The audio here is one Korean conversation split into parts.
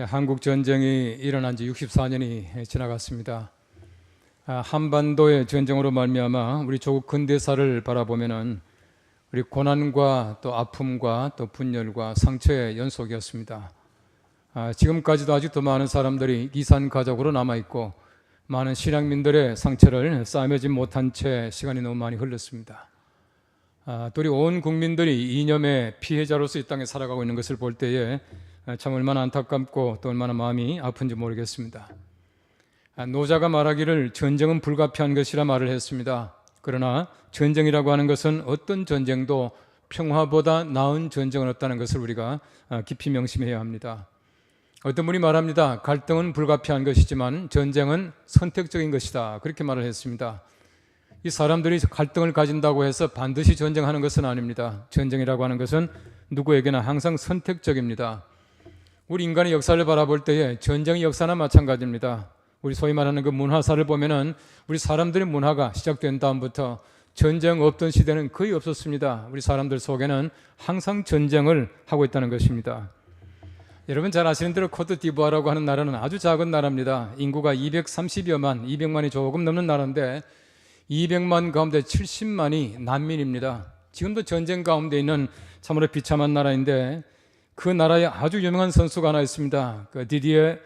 한국 전쟁이 일어난 지 64년이 지나갔습니다. 한반도의 전쟁으로 말미암아 우리 조국 근대사를 바라보면은 우리 고난과 또 아픔과 또 분열과 상처의 연속이었습니다. 지금까지도 아직도 많은 사람들이 이산 가족으로 남아 있고 많은 신앙민들의 상처를 싸매지 못한 채 시간이 너무 많이 흘렀습니다. 또 우리 온 국민들이 이념의 피해자로서 이 땅에 살아가고 있는 것을 볼 때에 참 얼마나 안타깝고 또 얼마나 마음이 아픈지 모르겠습니다. 노자가 말하기를 전쟁은 불가피한 것이라 말을 했습니다. 그러나 전쟁이라고 하는 것은 어떤 전쟁도 평화보다 나은 전쟁은 없다는 것을 우리가 깊이 명심해야 합니다. 어떤 분이 말합니다. 갈등은 불가피한 것이지만 전쟁은 선택적인 것이다. 그렇게 말을 했습니다. 이 사람들이 갈등을 가진다고 해서 반드시 전쟁하는 것은 아닙니다. 전쟁이라고 하는 것은 누구에게나 항상 선택적입니다. 우리 인간의 역사를 바라볼 때에 전쟁의 역사나 마찬가지입니다. 우리 소위 말하는 그 문화사를 보면은 우리 사람들의 문화가 시작된 다음부터 전쟁 없던 시대는 거의 없었습니다. 우리 사람들 속에는 항상 전쟁을 하고 있다는 것입니다. 여러분 잘 아시는 대로 코트디부아르라고 하는 나라는 아주 작은 나라입니다. 인구가 230여만, 200만이 조금 넘는 나라인데 200만 가운데 70만이 난민입니다. 지금도 전쟁 가운데 있는 참으로 비참한 나라인데 그 나라에 아주 유명한 선수가 하나 있습니다. 그 디디에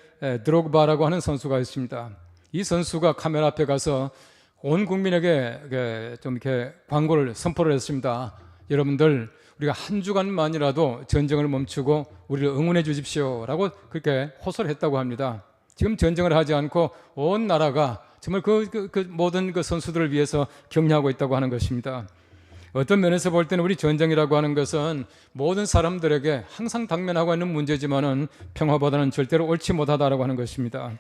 드록바라고 하는 선수가 있습니다. 이 선수가 카메라 앞에 가서 온 국민에게 좀 이렇게 광고를 선포를 했습니다. 여러분들 우리가 한 주간만이라도 전쟁을 멈추고 우리를 응원해 주십시오라고 그렇게 호소를 했다고 합니다. 지금 전쟁을 하지 않고 온 나라가 정말 그 모든 그 선수들을 위해서 격려하고 있다고 하는 것입니다. 어떤 면에서 볼 때는 우리 전쟁이라고 하는 것은 모든 사람들에게 항상 당면하고 있는 문제지만은 평화보다는 절대로 옳지 못하다라고 하는 것입니다.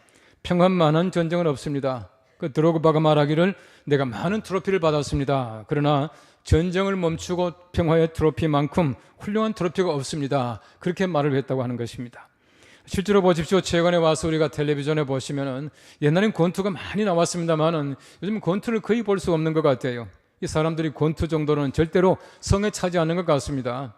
평화만한 전쟁은 없습니다. 그 드로그바가 말하기를 내가 많은 트로피를 받았습니다. 그러나 전쟁을 멈추고 평화의 트로피만큼 훌륭한 트로피가 없습니다. 그렇게 말을 했다고 하는 것입니다. 실제로 보십시오. 최근에 와서 우리가 텔레비전에 보시면은 옛날엔 권투가 많이 나왔습니다만은 요즘 권투를 거의 볼 수 없는 것 같아요. 이 사람들이 권투 정도는 절대로 성에 차지 않는 것 같습니다.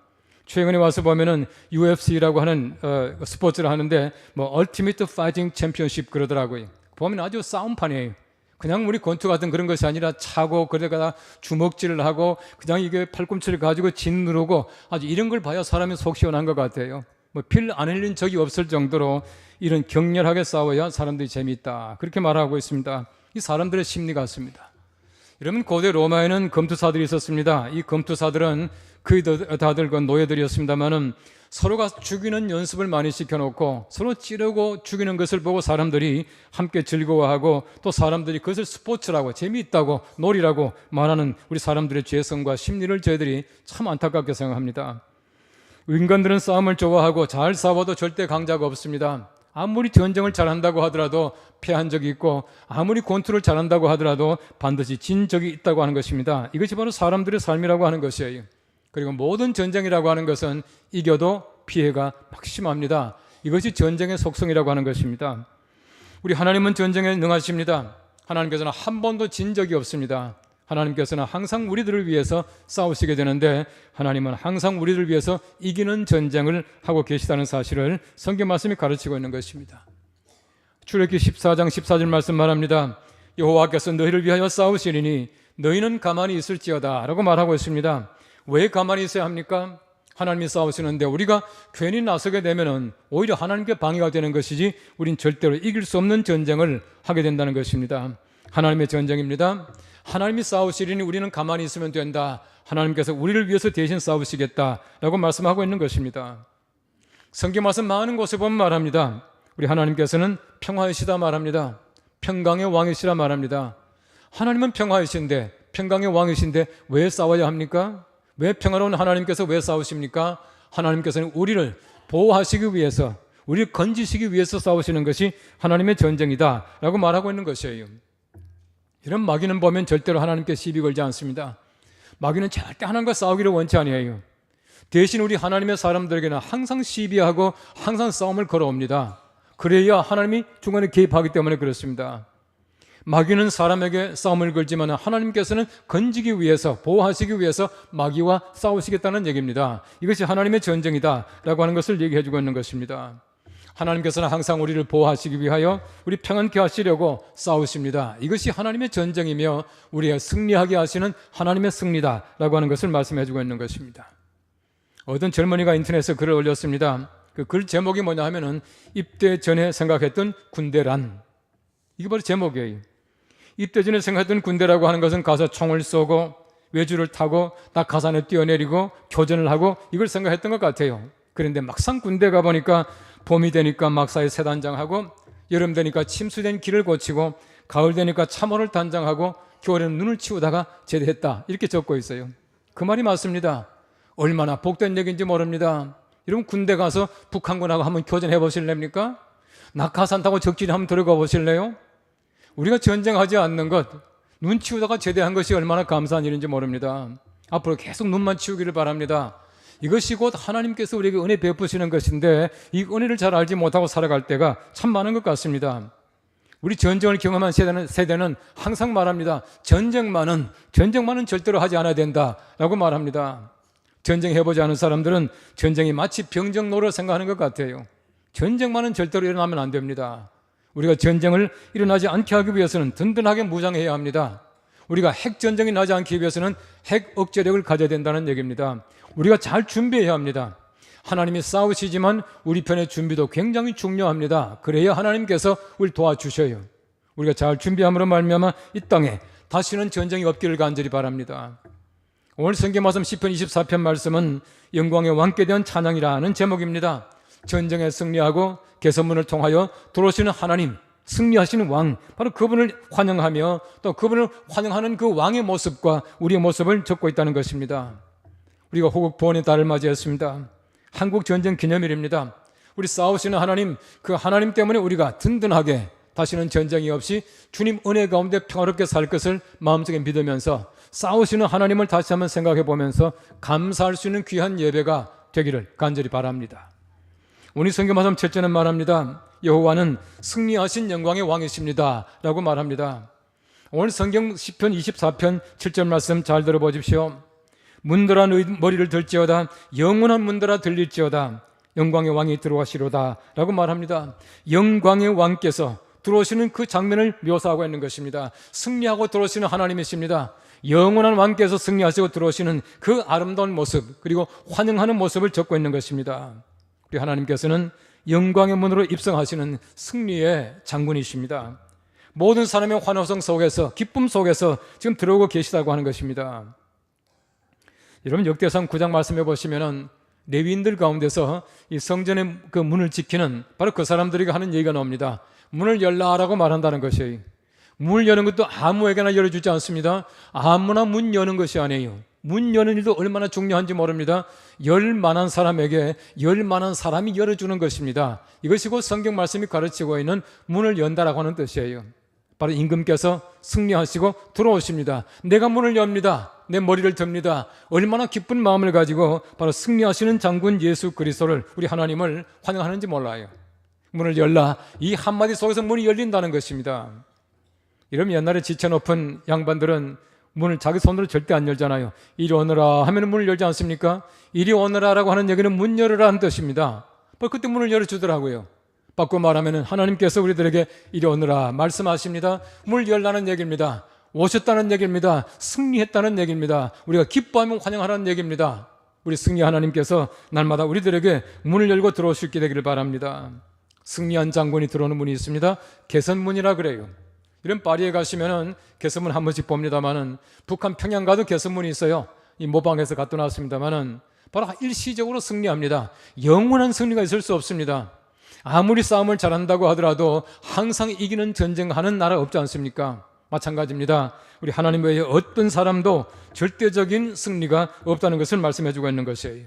최근에 와서 보면은 UFC라고 하는 스포츠를 하는데 뭐 Ultimate Fighting Championship 그러더라고요. 보면 아주 싸움판이에요. 그냥 우리 권투 같은 그런 것이 아니라 차고 그러다가 주먹질을 하고 그냥 이게 팔꿈치를 가지고 진 누르고 아주 이런 걸 봐야 사람이 속 시원한 것 같아요. 뭐 피를 안 흘린 적이 없을 정도로 이런 격렬하게 싸워야 사람들이 재미있다. 그렇게 말하고 있습니다. 이 사람들의 심리 같습니다. 여러분 고대 로마에는 검투사들이 있었습니다. 이 검투사들은 거의 다들 그 노예들이었습니다만은 서로가 죽이는 연습을 많이 시켜놓고 서로 찌르고 죽이는 것을 보고 사람들이 함께 즐거워하고 또 사람들이 그것을 스포츠라고 재미있다고 놀이라고 말하는 우리 사람들의 죄성과 심리를 저희들이 참 안타깝게 생각합니다. 인간들은 싸움을 좋아하고 잘 싸워도 절대 강자가 없습니다. 아무리 전쟁을 잘한다고 하더라도 패한 적이 있고 아무리 권투를 잘한다고 하더라도 반드시 진 적이 있다고 하는 것입니다. 이것이 바로 사람들의 삶이라고 하는 것이에요. 그리고 모든 전쟁이라고 하는 것은 이겨도 피해가 막심합니다. 이것이 전쟁의 속성이라고 하는 것입니다. 우리 하나님은 전쟁에 능하십니다. 하나님께서는 한 번도 진 적이 없습니다. 하나님께서는 항상 우리들을 위해서 싸우시게 되는데 하나님은 항상 우리들을 위해서 이기는 전쟁을 하고 계시다는 사실을 성경 말씀이 가르치고 있는 것입니다. 출애굽기 14장 14절 말씀 말합니다. 여호와께서 너희를 위하여 싸우시리니 너희는 가만히 있을지어다 라고 말하고 있습니다. 왜 가만히 있어야 합니까? 하나님이 싸우시는데 우리가 괜히 나서게 되면 오히려 하나님께 방해가 되는 것이지 우린 절대로 이길 수 없는 전쟁을 하게 된다는 것입니다. 하나님의 전쟁입니다. 하나님이 싸우시리니 우리는 가만히 있으면 된다. 하나님께서 우리를 위해서 대신 싸우시겠다라고 말씀하고 있는 것입니다. 성경 말씀 많은 곳에 보면 말합니다. 우리 하나님께서는 평화이시다 말합니다. 평강의 왕이시라 말합니다. 하나님은 평화이신데 평강의 왕이신데 왜 싸워야 합니까? 왜 평화로운 하나님께서 왜 싸우십니까? 하나님께서는 우리를 보호하시기 위해서 우리를 건지시기 위해서 싸우시는 것이 하나님의 전쟁이다 라고 말하고 있는 것이에요. 이런 마귀는 보면 절대로 하나님께 시비 걸지 않습니다. 마귀는 절대 하나님과 싸우기를 원치 아니해요. 대신 우리 하나님의 사람들에게는 항상 시비하고 항상 싸움을 걸어옵니다. 그래야 하나님이 중간에 개입하기 때문에 그렇습니다. 마귀는 사람에게 싸움을 걸지만 하나님께서는 건지기 위해서 보호하시기 위해서 마귀와 싸우시겠다는 얘기입니다. 이것이 하나님의 전쟁이다 라고 하는 것을 얘기해 주고 있는 것입니다. 하나님께서는 항상 우리를 보호하시기 위하여 우리 평안케 하시려고 싸우십니다. 이것이 하나님의 전쟁이며 우리가 승리하게 하시는 하나님의 승리다라고 하는 것을 말씀해 주고 있는 것입니다. 어떤 젊은이가 인터넷에 글을 올렸습니다. 그 글 제목이 뭐냐 하면은 입대 전에 생각했던 군대란, 이게 바로 제목이에요. 입대 전에 생각했던 군대라고 하는 것은 가서 총을 쏘고 외주를 타고 낙하산에 뛰어내리고 교전을 하고 이걸 생각했던 것 같아요. 그런데 막상 군대 가보니까 봄이 되니까 막사에 새 단장하고, 여름 되니까 침수된 길을 고치고, 가을 되니까 참호를 단장하고, 겨울에는 눈을 치우다가 제대했다, 이렇게 적고 있어요. 그 말이 맞습니다. 얼마나 복된 얘기인지 모릅니다. 여러분, 군대 가서 북한군하고 한번 교전해 보실랍니까? 낙하산 타고 적진에 한번 들어가 보실래요? 우리가 전쟁하지 않는 것, 눈 치우다가 제대한 것이 얼마나 감사한 일인지 모릅니다. 앞으로 계속 눈만 치우기를 바랍니다. 이것이 곧 하나님께서 우리에게 은혜 베푸시는 것인데, 이 은혜를 잘 알지 못하고 살아갈 때가 참 많은 것 같습니다. 우리 전쟁을 경험한 세대는 항상 말합니다. 전쟁만은 절대로 하지 않아야 된다라고 말합니다. 전쟁해보지 않은 사람들은 전쟁이 마치 병정노를 생각하는 것 같아요. 전쟁만은 절대로 일어나면 안 됩니다. 우리가 전쟁을 일어나지 않게 하기 위해서는 든든하게 무장해야 합니다. 우리가 핵전쟁이 나지 않기 위해서는 핵 억제력을 가져야 된다는 얘기입니다. 우리가 잘 준비해야 합니다. 하나님이 싸우시지만 우리 편의 준비도 굉장히 중요합니다. 그래야 하나님께서 우리를 도와주셔요. 우리가 잘 준비함으로 말미암아 이 땅에 다시는 전쟁이 없기를 간절히 바랍니다. 오늘 성경 말씀 시편 24편 말씀은 영광의 왕께 대한 찬양이라는 제목입니다. 전쟁에 승리하고 개선문을 통하여 들어오시는 하나님, 승리하시는 왕, 바로 그분을 환영하며 또 그분을 환영하는 그 왕의 모습과 우리의 모습을 적고 있다는 것입니다. 우리가 호국 보훈의 달을 맞이했습니다. 한국 전쟁 기념일입니다. 우리 싸우시는 하나님, 그 하나님 때문에 우리가 든든하게 다시는 전쟁이 없이 주님 은혜 가운데 평화롭게 살 것을 마음속에 믿으면서 싸우시는 하나님을 다시 한번 생각해 보면서 감사할 수 있는 귀한 예배가 되기를 간절히 바랍니다. 오늘 성경 말씀 첫째는 말합니다. 여호와는 승리하신 영광의 왕이십니다 라고 말합니다. 오늘 성경 시편 24편 7절 말씀 잘 들어보십시오. 문들아 너희 머리를 들지어다, 영원한 문들아 들릴지어다, 영광의 왕이 들어가시로다 라고 말합니다. 영광의 왕께서 들어오시는 그 장면을 묘사하고 있는 것입니다. 승리하고 들어오시는 하나님이십니다. 영원한 왕께서 승리하시고 들어오시는 그 아름다운 모습, 그리고 환영하는 모습을 적고 있는 것입니다. 우리 하나님께서는 영광의 문으로 입성하시는 승리의 장군이십니다. 모든 사람의 환호성 속에서, 기쁨 속에서 지금 들어오고 계시다고 하는 것입니다. 여러분, 역대상 9장 말씀해 보시면은 레위인들 가운데서 이 성전의 그 문을 지키는 바로 그 사람들에게 하는 얘기가 나옵니다. 문을 열라라고 말한다는 것이에요. 문을 여는 것도 아무에게나 열어주지 않습니다. 아무나 문 여는 것이 아니에요. 문 여는 일도 얼마나 중요한지 모릅니다. 열 만한 사람에게 열 만한 사람이 열어주는 것입니다. 이것이 곧 성경 말씀이 가르치고 있는 문을 연다라고 하는 뜻이에요. 바로 임금께서 승리하시고 들어오십니다. 내가 문을 엽니다. 내 머리를 듭니다. 얼마나 기쁜 마음을 가지고 바로 승리하시는 장군 예수 그리스도를, 우리 하나님을 환영하는지 몰라요. 문을 열라, 이 한마디 속에서 문이 열린다는 것입니다. 이러면 옛날에 지체 높은 양반들은 문을 자기 손으로 절대 안 열잖아요. 이리 오너라 하면 문을 열지 않습니까? 이리 오너라라고 하는 얘기는 문 열으라는 뜻입니다. 그때 문을 열어주더라고요. 바꿔 말하면 하나님께서 우리들에게 이리 오너라 말씀하십니다. 문을 열라는 얘기입니다. 오셨다는 얘기입니다. 승리했다는 얘기입니다. 우리가 기뻐하면 환영하라는 얘기입니다. 우리 승리 하나님께서 날마다 우리들에게 문을 열고 들어올 수 있게 되기를 바랍니다. 승리한 장군이 들어오는 문이 있습니다. 개선문이라 그래요. 이런 파리에 가시면은 개선문 한 번씩 봅니다만은, 북한 평양 가도 개선문이 있어요. 이 모방해서 갖다 놨습니다만은 바로 일시적으로 승리합니다. 영원한 승리가 있을 수 없습니다. 아무리 싸움을 잘한다고 하더라도 항상 이기는 전쟁하는 나라 없지 않습니까? 마찬가지입니다. 우리 하나님 외에 어떤 사람도 절대적인 승리가 없다는 것을 말씀해주고 있는 것이에요.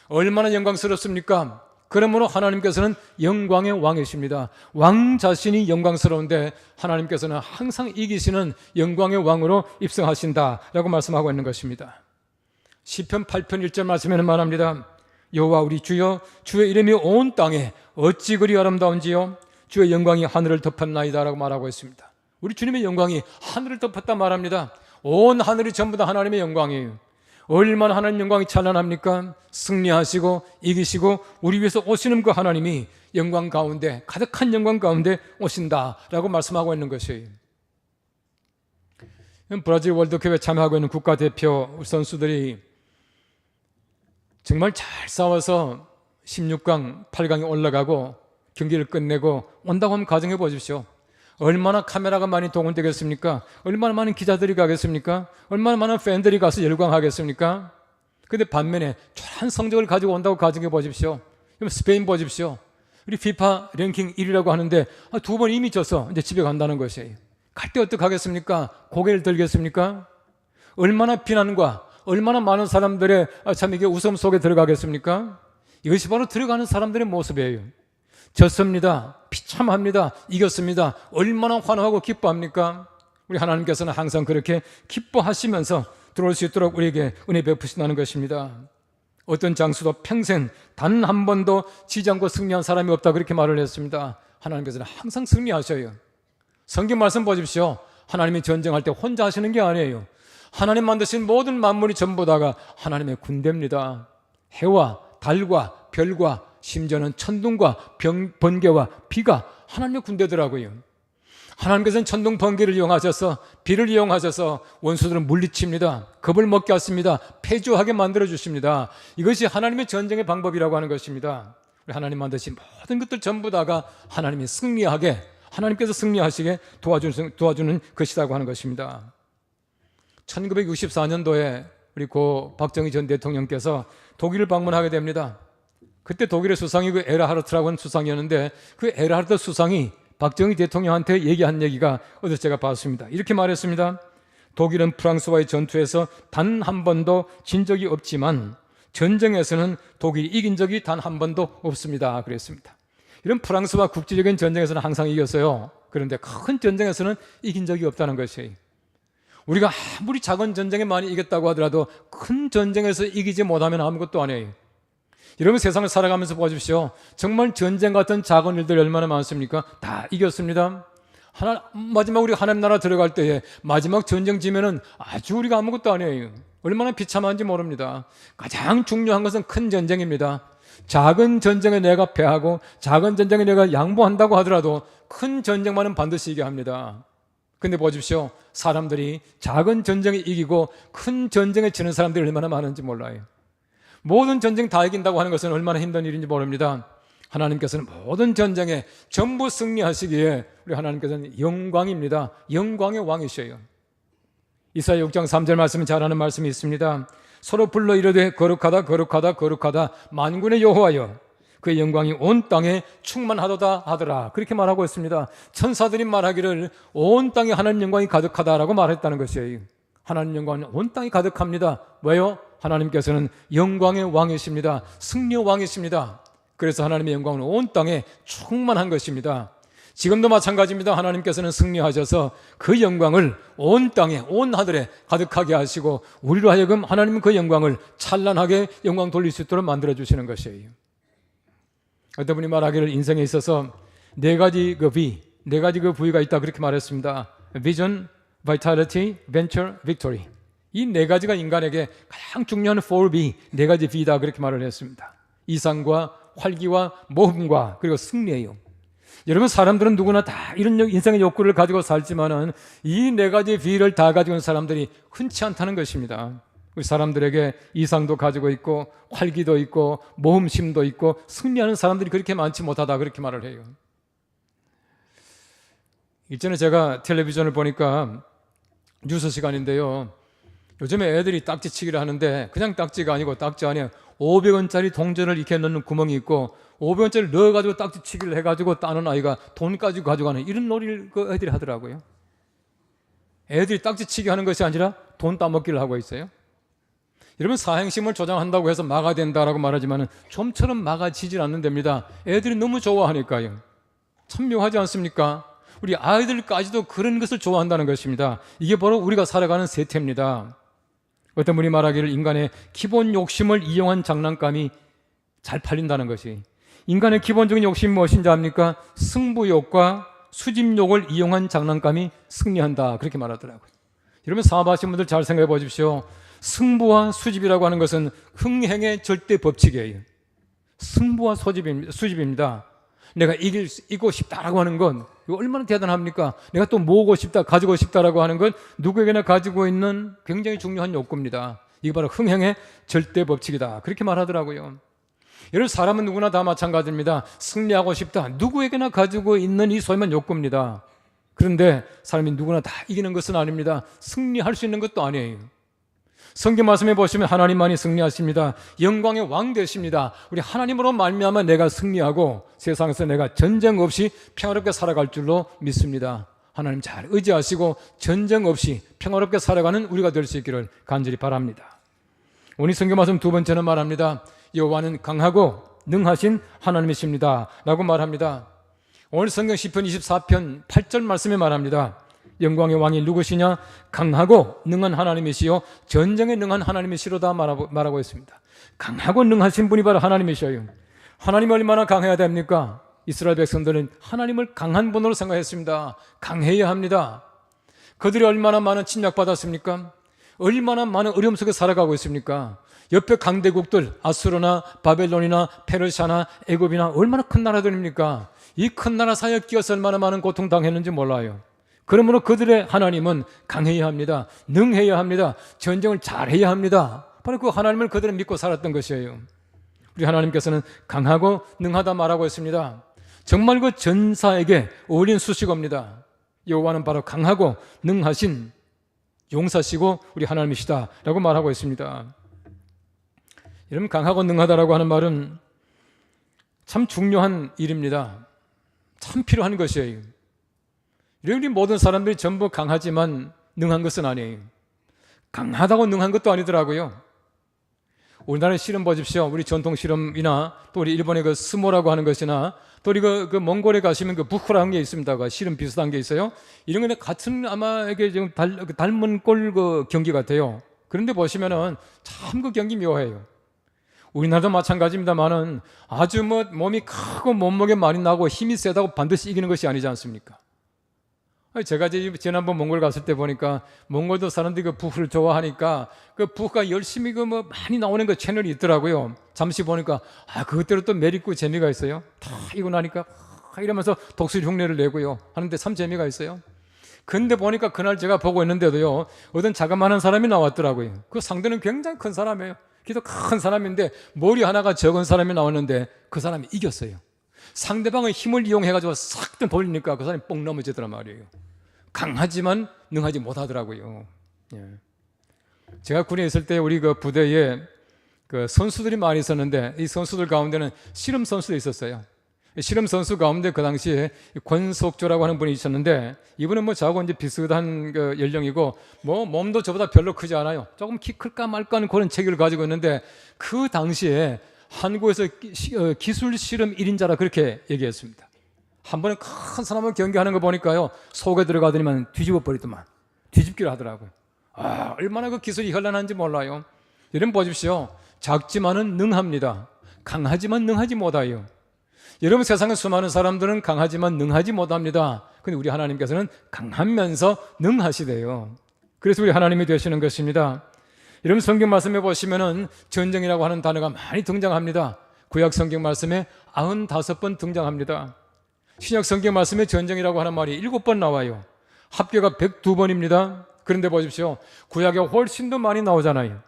얼마나 영광스럽습니까? 그러므로 하나님께서는 영광의 왕이십니다. 왕 자신이 영광스러운데 하나님께서는 항상 이기시는 영광의 왕으로 입성하신다라고 말씀하고 있는 것입니다. 시편 8편 1절 말씀에는 말합니다. 여호와 우리 주여, 주의 이름이 온 땅에 어찌 그리 아름다운지요, 주의 영광이 하늘을 덮었나이다 라고 말하고 있습니다. 우리 주님의 영광이 하늘을 덮었다 말합니다. 온 하늘이 전부 다 하나님의 영광이에요. 얼마나 하나님 영광이 찬란합니까? 승리하시고 이기시고 우리 위해서 오시는 그 하나님이 영광 가운데, 가득한 영광 가운데 오신다라고 말씀하고 있는 것이에요. 브라질 월드컵에 참여하고 있는 국가대표 선수들이 정말 잘 싸워서 16강, 8강에 올라가고 경기를 끝내고 온다고 하면 가정해 보십시오. 얼마나 카메라가 많이 동원되겠습니까? 얼마나 많은 기자들이 가겠습니까? 얼마나 많은 팬들이 가서 열광하겠습니까? 근데 반면에 초라한 성적을 가지고 온다고 가정해 보십시오. 그럼 스페인 보십시오. 우리 피파 랭킹 1위라고 하는데 2번 이미 져서 이제 집에 간다는 것이에요. 갈 때 어떻게 하겠습니까? 고개를 들겠습니까? 얼마나 비난과 얼마나 많은 사람들의 참 이게 웃음 속에 들어가겠습니까? 이것이 바로 들어가는 사람들의 모습이에요. 졌습니다. 비참합니다. 이겼습니다. 얼마나 환호하고 기뻐합니까? 우리 하나님께서는 항상 그렇게 기뻐하시면서 들어올 수 있도록 우리에게 은혜 베푸신다는 것입니다. 어떤 장수도 평생 단 한 번도 지지 않고 승리한 사람이 없다 그렇게 말을 했습니다. 하나님께서는 항상 승리하셔요. 성경 말씀 보십시오. 하나님이 전쟁할 때 혼자 하시는 게 아니에요. 하나님 만드신 모든 만물이 전부 다가 하나님의 군대입니다. 해와 달과 별과 심지어는 천둥과 번개와 비가 하나님의 군대더라고요. 하나님께서는 천둥 번개를 이용하셔서 비를 이용하셔서 원수들은 물리칩니다. 겁을 먹게 하십니다. 패주하게 만들어 주십니다. 이것이 하나님의 전쟁의 방법이라고 하는 것입니다. 우리 하나님 만드신 모든 것들 전부 다가 하나님이 승리하게, 하나님께서 승리하시게 도와주는 것이라고 하는 것입니다. 1964년도에 우리 고 박정희 전 대통령께서 독일을 방문하게 됩니다. 그때 독일의 수상이 그 에라하르트라고 하는 수상이었는데 그 에라하르트 수상이 박정희 대통령한테 얘기한 얘기가 어제 제가 봤습니다. 이렇게 말했습니다. 독일은 프랑스와의 전투에서 단 한 번도 진 적이 없지만 전쟁에서는 독일이 이긴 적이 단 한 번도 없습니다. 그랬습니다. 이런 프랑스와 국제적인 전쟁에서는 항상 이겼어요. 그런데 큰 전쟁에서는 이긴 적이 없다는 것이에요. 우리가 아무리 작은 전쟁에 많이 이겼다고 하더라도 큰 전쟁에서 이기지 못하면 아무것도 아니에요. 여러분 세상을 살아가면서 보십시오. 정말 전쟁 같은 작은 일들이 얼마나 많습니까? 다 이겼습니다. 마지막 우리가 하나님 나라 들어갈 때에 마지막 전쟁 지면은 아주 우리가 아무것도 아니에요. 얼마나 비참한지 모릅니다. 가장 중요한 것은 큰 전쟁입니다. 작은 전쟁에 내가 패하고 작은 전쟁에 내가 양보한다고 하더라도 큰 전쟁만은 반드시 이겨야 합니다. 근데 보십시오. 사람들이 작은 전쟁에 이기고 큰 전쟁에 지는 사람들이 얼마나 많은지 몰라요. 모든 전쟁 다 이긴다고 하는 것은 얼마나 힘든 일인지 모릅니다. 하나님께서는 모든 전쟁에 전부 승리하시기에 우리 하나님께서는 영광입니다. 영광의 왕이셔요. 이사야 6장 3절 말씀은 잘 아는 말씀이 있습니다. 서로 불러 이르되 거룩하다 거룩하다 거룩하다 만군의 여호와여 그의 영광이 온 땅에 충만하도다 하더라. 그렇게 말하고 있습니다. 천사들이 말하기를 온 땅에 하나님 영광이 가득하다라고 말했다는 것이에요. 하나님 영광은 온 땅이 가득합니다. 왜요? 하나님께서는 영광의 왕이십니다. 승리의 왕이십니다. 그래서 하나님의 영광은 온 땅에 충만한 것입니다. 지금도 마찬가지입니다. 하나님께서는 승리하셔서 그 영광을 온 땅에, 온 하늘에 가득하게 하시고 우리로 하여금 하나님은 그 영광을 찬란하게 영광 돌릴 수 있도록 만들어주시는 것이에요. 어떤 분이 말하기를 인생에 있어서 네 가지 그 부위가 있다 그렇게 말했습니다. Vision, Vitality, Venture, Victory. 이 네 가지가 인간에게 가장 중요한 4B, 네 가지 V다 그렇게 말을 했습니다. 이상과 활기와 모험과 그리고 승리예요. 여러분 사람들은 누구나 다 이런 인생의 욕구를 가지고 살지만은 이 네 가지 V를 다 가지고 있는 사람들이 흔치 않다는 것입니다. 우리 사람들에게 이상도 가지고 있고 활기도 있고 모험심도 있고 승리하는 사람들이 그렇게 많지 못하다 그렇게 말을 해요. 이전에 제가 텔레비전을 보니까 뉴스 시간인데요. 요즘에 애들이 딱지치기를 하는데 그냥 딱지가 아니고 딱지 안에 500원짜리 동전을 이렇게 넣는 구멍이 있고 500원짜리를 넣어가지고 딱지치기를 해가지고 따는 아이가 돈까지 가져가는 이런 놀이를 그 애들이 하더라고요. 애들이 딱지치기 하는 것이 아니라 돈 따먹기를 하고 있어요. 여러분 사행심을 조장한다고 해서 막아된다라고 말하지만 좀처럼 막아지질 않는답니다. 애들이 너무 좋아하니까요. 참 묘하지 않습니까? 우리 아이들까지도 그런 것을 좋아한다는 것입니다. 이게 바로 우리가 살아가는 세태입니다. 어떤 분이 말하기를 인간의 기본 욕심을 이용한 장난감이 잘 팔린다는 것이, 인간의 기본적인 욕심이 무엇인지 압니까? 승부욕과 수집욕을 이용한 장난감이 승리한다 그렇게 말하더라고요. 여러분 사업하시는 분들 잘 생각해 보십시오. 승부와 수집이라고 하는 것은 흥행의 절대 법칙이에요. 승부와 수집입니다. 내가 이기고 싶다라고 하는 건 이거 얼마나 대단합니까? 내가 또 모으고 싶다, 가지고 싶다라고 하는 건 누구에게나 가지고 있는 굉장히 중요한 욕구입니다. 이게 바로 흥행의 절대 법칙이다. 그렇게 말하더라고요. 여러분, 사람은 누구나 다 마찬가지입니다. 승리하고 싶다. 누구에게나 가지고 있는 이 소유만 욕구입니다. 그런데 사람이 누구나 다 이기는 것은 아닙니다. 승리할 수 있는 것도 아니에요. 성경 말씀에 보시면 하나님만이 승리하십니다. 영광의 왕 되십니다. 우리 하나님으로 말미암아 내가 승리하고 세상에서 내가 전쟁 없이 평화롭게 살아갈 줄로 믿습니다. 하나님 잘 의지하시고 전쟁 없이 평화롭게 살아가는 우리가 될 수 있기를 간절히 바랍니다. 오늘 성경 말씀 두 번째는 말합니다. 여호와는 강하고 능하신 하나님이십니다 라고 말합니다. 오늘 성경 시편 24편 8절 말씀에 말합니다. 영광의 왕이 누구시냐? 강하고 능한 하나님이시요 전쟁에 능한 하나님이시로다 말하고 있습니다. 강하고 능하신 분이 바로 하나님이셔요. 하나님이 얼마나 강해야 됩니까? 이스라엘 백성들은 하나님을 강한 분으로 생각했습니다. 강해야 합니다. 그들이 얼마나 많은 침략받았습니까? 얼마나 많은 어려움 속에 살아가고 있습니까? 옆에 강대국들 아수르나 바벨론이나 페르시아나 애굽이나 얼마나 큰 나라들입니까? 이 큰 나라 사이에 끼어서 얼마나 많은 고통 당했는지 몰라요. 그러므로 그들의 하나님은 강해야 합니다. 능해야 합니다. 전쟁을 잘해야 합니다. 바로 그 하나님을 그들은 믿고 살았던 것이에요. 우리 하나님께서는 강하고 능하다 말하고 있습니다. 정말 그 전사에게 어울린 수식어입니다. 여호와는 바로 강하고 능하신 용사시고 우리 하나님이시다 라고 말하고 있습니다. 여러분, 강하고 능하다라고 하는 말은 참 중요한 일입니다. 참 필요한 것이에요. 우리 모든 사람들이 전부 강하지만 능한 것은 아니에요. 강하다고 능한 것도 아니더라고요. 우리나라의 씨름 보십시오. 우리 전통 씨름이나 또 우리 일본의 그 스모라고 하는 것이나 또 우리 그 몽골에 가시면 그 부쿠라는 게 있습니다. 그 씨름 비슷한 게 있어요. 이런 거는 같은 아마 이게 좀 닮은 꼴 그 경기 같아요. 그런데 보시면은 참 그 경기 묘해요. 우리나라도 마찬가지입니다만은 아주 뭐 몸이 크고 몸무게 많이 나고 힘이 세다고 반드시 이기는 것이 아니지 않습니까? 제가 지난번 몽골 갔을 때 보니까 몽골도 사람들이 그 부후를 좋아하니까 그 부후가 열심히 그 뭐 많이 나오는 그 채널이 있더라고요. 잠시 보니까 그것대로 또 매립고 재미가 있어요. 다 이고 나니까 이러면서 독수리 흉내를 내고요 하는데 참 재미가 있어요. 근데 보니까 그날 제가 보고 있는데도요, 어떤 자그마한 사람이 나왔더라고요. 그 상대는 굉장히 큰 사람이에요. 키도 큰 사람인데 머리 하나가 적은 사람이 나왔는데 그 사람이 이겼어요. 상대방의 힘을 이용해가지고 싹 돌리니까 그 사람이 뻥 넘어지더란 말이에요. 강하지만 능하지 못하더라고요. 예. 제가 군에 있을 때 우리 그 부대에 그 선수들이 많이 있었는데 이 선수들 가운데는 씨름 선수도 있었어요. 씨름 선수 가운데 그 당시에 권석조라고 하는 분이 있었는데 이분은 뭐 저하고 이제 비슷한 그 연령이고 뭐 몸도 저보다 별로 크지 않아요. 조금 키 클까 말까 하는 그런 체격을 가지고 있는데 그 당시에 한국에서 기술 씨름 1인자라 그렇게 얘기했습니다. 한 번에 큰 사람을 경기하는 거 보니까요, 속에 들어가더니만 뒤집어 버리더만 뒤집기를 하더라고요. 얼마나 그 기술이 현란한지 몰라요. 여러분 보십시오. 작지만은 능합니다. 강하지만 능하지 못해요. 여러분, 세상에 수많은 사람들은 강하지만 능하지 못합니다. 근데 우리 하나님께서는 강하면서 능하시대요. 그래서 우리 하나님이 되시는 것입니다. 여러분, 성경 말씀에 보시면은 전쟁이라고 하는 단어가 많이 등장합니다. 구약 성경 말씀에 95번 등장합니다. 신약 성경 말씀에 전쟁이라고 하는 말이 7번 나와요. 합계가 102번입니다. 그런데 보십시오. 구약에 훨씬 더 많이 나오잖아요.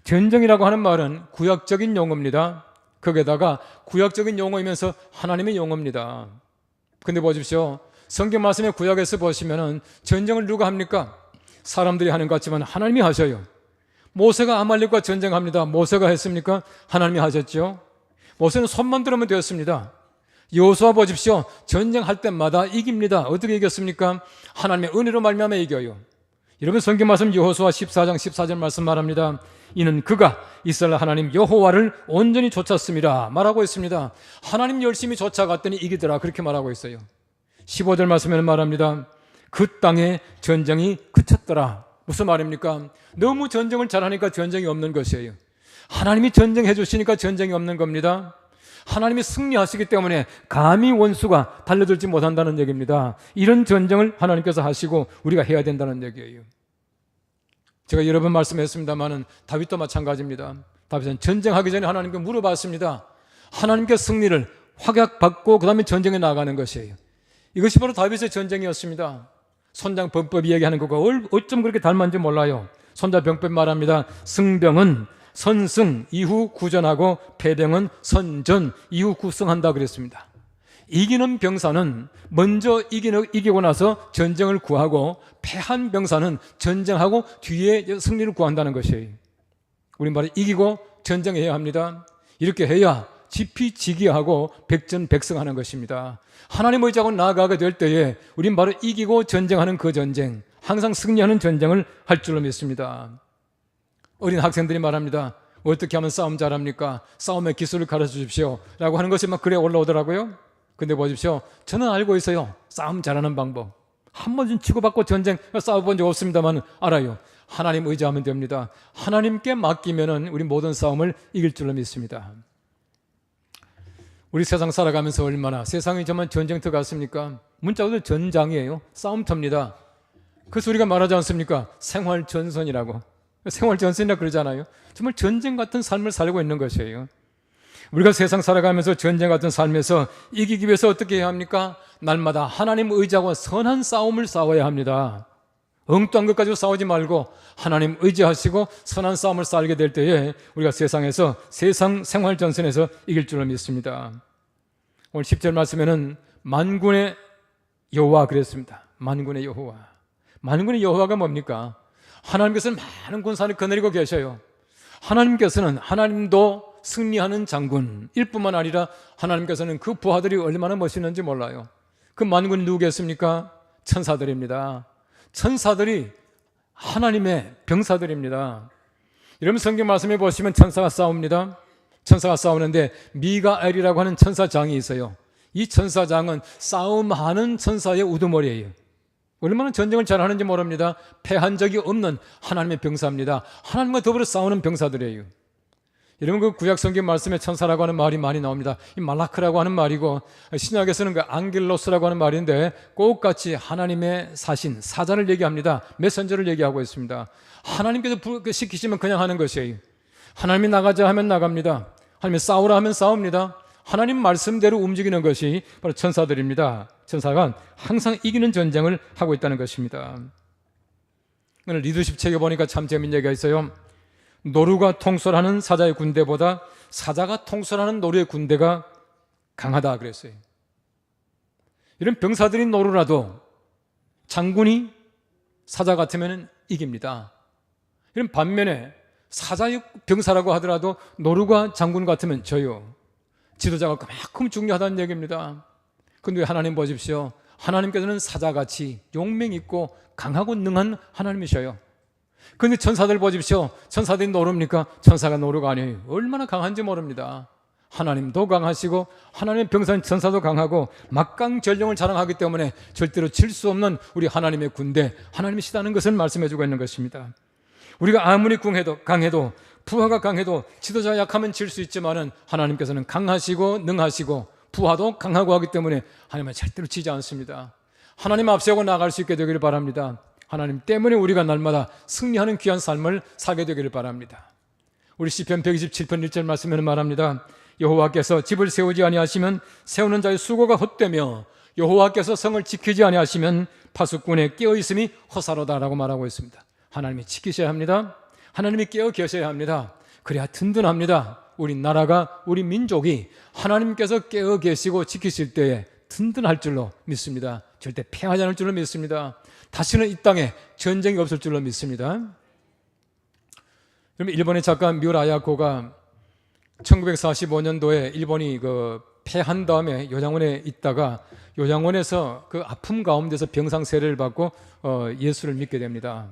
전쟁이라고 하는 말은 구약적인 용어입니다. 거기에다가 구약적인 용어이면서 하나님의 용어입니다. 근데 보십시오. 성경 말씀에 구약에서 보시면은 전쟁을 누가 합니까? 사람들이 하는 것 같지만 하나님이 하셔요. 모세가 아말렉과 전쟁합니다. 모세가 했습니까? 하나님이 하셨죠. 모세는 손만 들으면 되었습니다. 여호수아 보십시오. 전쟁할 때마다 이깁니다. 어떻게 이겼습니까? 하나님의 은혜로 말미암아 이겨요. 여러분, 성경 말씀 여호수아 14장 14절 말씀 말합니다. 이는 그가 이스라엘 하나님 여호와를 온전히 쫓았습니다 말하고 있습니다. 하나님 열심히 쫓아갔더니 이기더라 그렇게 말하고 있어요. 15절 말씀에는 말합니다. 그 땅에 전쟁이 그쳤더라. 무슨 말입니까? 너무 전쟁을 잘하니까 전쟁이 없는 것이에요. 하나님이 전쟁해 주시니까 전쟁이 없는 겁니다. 하나님이 승리하시기 때문에 감히 원수가 달려들지 못한다는 얘기입니다. 이런 전쟁을 하나님께서 하시고 우리가 해야 된다는 얘기예요. 제가 여러 번 말씀했습니다마는 다윗도 마찬가지입니다. 다윗은 전쟁하기 전에 하나님께 물어봤습니다. 하나님께 승리를 확약받고 그 다음에 전쟁에 나가는 것이에요. 이것이 바로 다윗의 전쟁이었습니다. 손자병법이 얘기하는 것과 어쩜 그렇게 닮았는지 몰라요. 손자병법 말합니다. 승병은 선승 이후 구전하고 패병은 선전 이후 구승한다 그랬습니다. 이기는 병사는 먼저 이기고 나서 전쟁을 구하고 패한 병사는 전쟁하고 뒤에 승리를 구한다는 것이에요. 우리 말에 이기고 전쟁해야 합니다. 이렇게 해야 지피지기하고 백전백승하는 것입니다. 하나님 의지하고 나아가게 될 때에 우린 바로 이기고 전쟁하는 그 전쟁, 항상 승리하는 전쟁을 할 줄로 믿습니다. 어린 학생들이 말합니다. 어떻게 하면 싸움 잘합니까? 싸움의 기술을 가르쳐 주십시오 라고 하는 것이 막 글에 올라오더라고요. 근데 보십시오, 저는 알고 있어요. 싸움 잘하는 방법. 한 번쯤 치고받고 전쟁 싸워본 적 없습니다만 알아요. 하나님 의지하면 됩니다. 하나님께 맡기면은 우리 모든 싸움을 이길 줄로 믿습니다. 우리 세상 살아가면서 얼마나 세상이 정말 전쟁터 같습니까? 문자도 전장이에요. 싸움터입니다. 그래서 우리가 말하지 않습니까? 생활전선이라고. 생활전선이라고 그러잖아요. 정말 전쟁 같은 삶을 살고 있는 것이에요. 우리가 세상 살아가면서 전쟁 같은 삶에서 이기기 위해서 어떻게 해야 합니까? 날마다 하나님 의지하고 선한 싸움을 싸워야 합니다. 엉뚱한 것 가지고 싸우지 말고 하나님 의지하시고 선한 싸움을 싸게 될 때에 우리가 세상에서 세상 생활전선에서 이길 줄로 믿습니다. 오늘 10절 말씀에는 만군의 여호와 그랬습니다. 만군의 여호와. 만군의 여호와가 뭡니까? 하나님께서는 많은 군사를 거느리고 계셔요. 하나님도 승리하는 장군일 뿐만 아니라 하나님께서는 그 부하들이 얼마나 멋있는지 몰라요. 그 만군이 누구겠습니까? 천사들입니다. 천사들이 하나님의 병사들입니다. 여러분 성경 말씀해 보시면 천사가 싸웁니다. 천사가 싸우는데 미가엘이라고 하는 천사장이 있어요. 이 천사장은 싸움하는 천사의 우두머리예요. 얼마나 전쟁을 잘하는지 모릅니다. 패한 적이 없는 하나님의 병사입니다. 하나님과 더불어 싸우는 병사들이에요. 여러분 그 구약 성경 말씀에 천사라고 하는 말이 많이 나옵니다. 이 말라크라고 하는 말이고 신약에서는 그 앙겔로스라고 하는 말인데 똑같이 하나님의 사신, 사자를 얘기합니다. 메신저를 얘기하고 있습니다. 하나님께서 시키시면 그냥 하는 것이에요. 하나님이 나가자 하면 나갑니다. 하나님이 싸우라 하면 싸웁니다. 하나님 말씀대로 움직이는 것이 바로 천사들입니다. 천사가 항상 이기는 전쟁을 하고 있다는 것입니다. 오늘 리더십 책에 보니까 참 재미있는 얘기가 있어요. 노루가 통솔하는 사자의 군대보다 사자가 통솔하는 노루의 군대가 강하다 그랬어요. 이런 병사들이 노루라도 장군이 사자 같으면 이깁니다. 이런 반면에 사자의 병사라고 하더라도 노루가 장군 같으면 져요. 지도자가 그만큼 중요하다는 얘기입니다. 그런데 하나님 보십시오. 하나님께서는 사자같이 용맹 있고 강하고 능한 하나님이셔요. 그런데 천사들 보십시오. 천사들이 노릅니까? 천사가 노루가 아니에요. 얼마나 강한지 모릅니다. 하나님도 강하시고 하나님의 병사인 천사도 강하고 막강전령을 자랑하기 때문에 절대로 질 수 없는 우리 하나님의 군대, 하나님이시다는 것을 말씀해주고 있는 것입니다. 우리가 아무리 강해도 부하가 강해도 지도자가 약하면 질 수 있지만은 하나님께서는 강하시고 능하시고 부하도 강하고 하기 때문에 하나님은 절대로 지지 않습니다. 하나님 앞세우고 나갈 수 있게 되기를 바랍니다. 하나님 때문에 우리가 날마다 승리하는 귀한 삶을 살게 되기를 바랍니다. 우리 시편 127편 1절 말씀에는 말합니다. 여호와께서 집을 세우지 아니하시면 세우는 자의 수고가 헛되며 여호와께서 성을 지키지 아니하시면 파수꾼의 깨어있음이 허사로다라고 말하고 있습니다. 하나님이 지키셔야 합니다. 하나님이 깨어 계셔야 합니다. 그래야 든든합니다. 우리 나라가, 우리 민족이 하나님께서 깨어 계시고 지키실 때에 든든할 줄로 믿습니다. 절대 패하지 않을 줄로 믿습니다. 다시는 이 땅에 전쟁이 없을 줄로 믿습니다. 그럼 일본의 작가 뮤라야코가 1945년도에 일본이 패한 다음에 요양원에 있다가 요양원에서 그 아픔 가운데서 병상 세례를 받고 예수를 믿게 됩니다.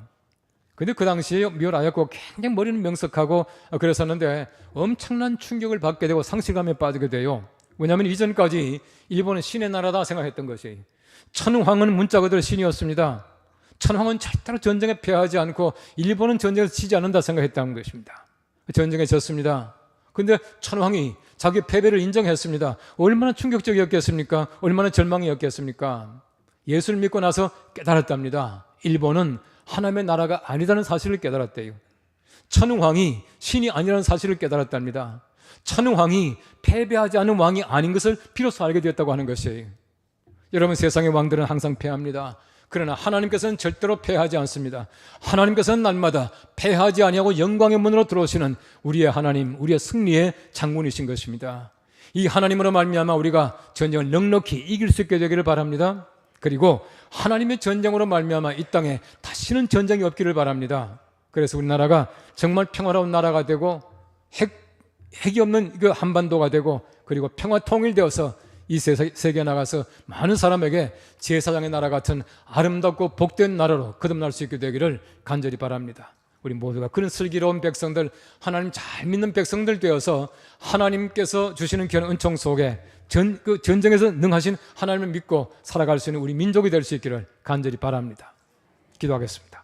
근데 그 당시에 뮤라야코가 굉장히 머리는 명석하고 그랬었는데 엄청난 충격을 받게 되고 상실감에 빠지게 돼요. 왜냐하면 이전까지 일본은 신의 나라다 생각했던 것이, 천황은 문자 그대로 신이었습니다. 천황은 절대로 전쟁에 패하지 않고 일본은 전쟁에서 지지 않는다 생각했다는 것입니다. 전쟁에 졌습니다. 그런데 천황이 자기 패배를 인정했습니다. 얼마나 충격적이었겠습니까? 얼마나 절망이었겠습니까? 예수를 믿고 나서 깨달았답니다. 일본은 하나님의 나라가 아니라는 사실을 깨달았대요. 천황이 신이 아니라는 사실을 깨달았답니다. 천황이 패배하지 않은 왕이 아닌 것을 비로소 알게 되었다고 하는 것이에요. 여러분, 세상의 왕들은 항상 패합니다. 그러나 하나님께서는 절대로 패하지 않습니다. 하나님께서는 날마다 패하지 아니하고 영광의 문으로 들어오시는 우리의 하나님, 우리의 승리의 장군이신 것입니다. 이 하나님으로 말미암아 우리가 전쟁을 넉넉히 이길 수 있게 되기를 바랍니다. 그리고 하나님의 전쟁으로 말미암아 이 땅에 다시는 전쟁이 없기를 바랍니다. 그래서 우리나라가 정말 평화로운 나라가 되고 핵이 없는 그 한반도가 되고, 그리고 평화 통일되어서 이 세계에 나가서 많은 사람에게 제사장의 나라 같은 아름답고 복된 나라로 거듭날 수 있게 되기를 간절히 바랍니다. 우리 모두가 그런 슬기로운 백성들, 하나님 잘 믿는 백성들 되어서 하나님께서 주시는 귀한 은총 속에 그 전쟁에서 능하신 하나님을 믿고 살아갈 수 있는 우리 민족이 될 수 있기를 간절히 바랍니다. 기도하겠습니다.